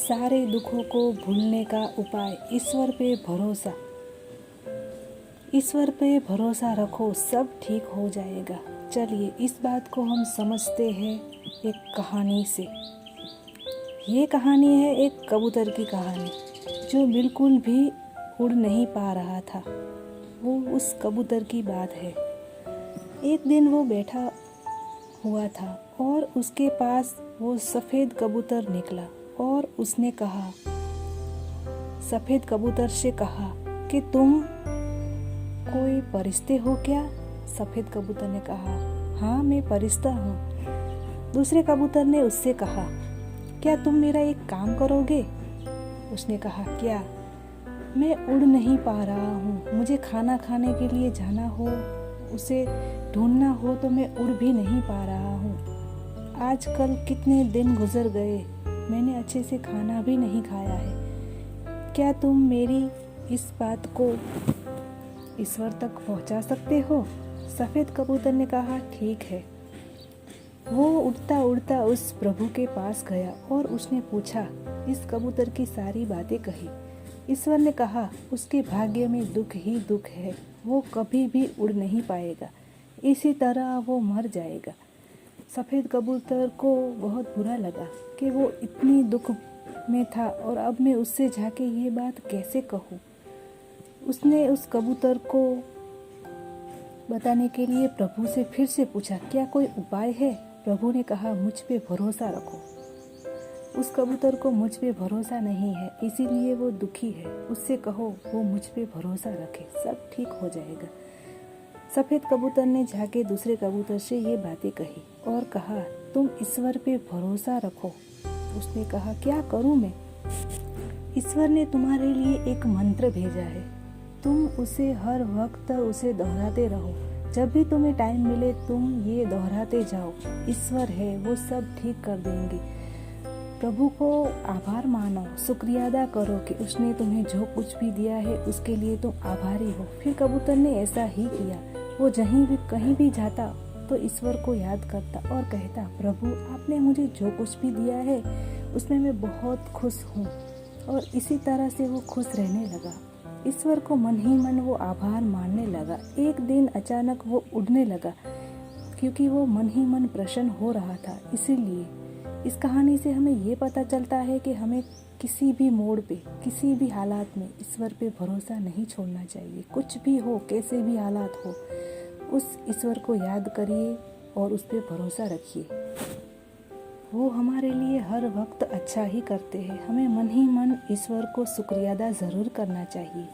सारे दुखों को भूलने का उपाय ईश्वर पे भरोसा। ईश्वर पे भरोसा रखो, सब ठीक हो जाएगा। चलिए इस बात को हम समझते हैं एक कहानी से। ये कहानी है एक कबूतर की कहानी जो बिल्कुल भी उड़ नहीं पा रहा था। वो उस कबूतर की बात है। एक दिन वो बैठा हुआ था और उसके पास वो सफ़ेद कबूतर निकला और उसने कहा, सफ़ेद कबूतर से कहा कि तुम कोई फरिश्ते हो क्या? सफ़ेद कबूतर ने कहा, हाँ मैं फरिश्ता हूँ। दूसरे कबूतर ने उससे कहा, क्या तुम मेरा एक काम करोगे? उसने कहा, क्या? मैं उड़ नहीं पा रहा हूँ, मुझे खाना खाने के लिए जाना हो, उसे ढूंढना हो तो मैं उड़ भी नहीं पा रहा हूँ। आजकल कितने दिन गुजर गए, मैंने अच्छे से खाना भी नहीं खाया है। क्या तुम मेरी इस बात को ईश्वर तक पहुंचा सकते हो? सफ़ेद कबूतर ने कहा, ठीक है। वो उड़ता उड़ता उस प्रभु के पास गया और उसने पूछा, इस कबूतर की सारी बातें कही। ईश्वर ने कहा, उसके भाग्य में दुख ही दुख है, वो कभी भी उड़ नहीं पाएगा, इसी तरह वो मर जाएगा। सफ़ेद कबूतर को बहुत बुरा लगा कि वो इतनी दुख में था और अब मैं उससे जाके ये बात कैसे कहूँ। उसने उस कबूतर को बताने के लिए प्रभु से फिर से पूछा, क्या कोई उपाय है? प्रभु ने कहा, मुझ पे भरोसा रखो। उस कबूतर को मुझ पे भरोसा नहीं है, इसीलिए वो दुखी है। उससे कहो वो मुझ पे भरोसा रखे, सब ठीक हो जाएगा। सफ़ेद कबूतर ने जाके दूसरे कबूतर से ये बातें कही और कहा, तुम ईश्वर पे भरोसा रखो। उसने कहा, क्या करूं मैं? ईश्वर ने तुम्हारे लिए एक मंत्र भेजा है, तुम उसे हर वक्त उसे दोहराते रहो। जब भी तुम्हें टाइम मिले तुम ये दोहराते जाओ। ईश्वर है, वो सब ठीक कर देंगे। प्रभु को आभार मानो, शुक्रिया अदा करो कि उसने तुम्हें जो कुछ भी दिया है उसके लिए तुम आभारी हो। फिर कबूतर ने ऐसा ही किया। वो कहीं भी जाता तो ईश्वर को याद करता और कहता, प्रभु आपने मुझे जो कुछ भी दिया है उसमें मैं बहुत खुश हूँ। और इसी तरह से वो खुश रहने लगा। ईश्वर को मन ही मन वो आभार मानने लगा। एक दिन अचानक वो उड़ने लगा क्योंकि वो मन ही मन प्रसन्न हो रहा था। इसीलिए इस कहानी से हमें ये पता चलता है कि हमें किसी भी मोड़ पे, किसी भी हालात में ईश्वर पे भरोसा नहीं छोड़ना चाहिए। कुछ भी हो, कैसे भी हालात हो, उस ईश्वर को याद करिए और उस पे भरोसा रखिए। वो हमारे लिए हर वक्त अच्छा ही करते हैं। हमें मन ही मन ईश्वर को शुक्रिया अदा ज़रूर करना चाहिए।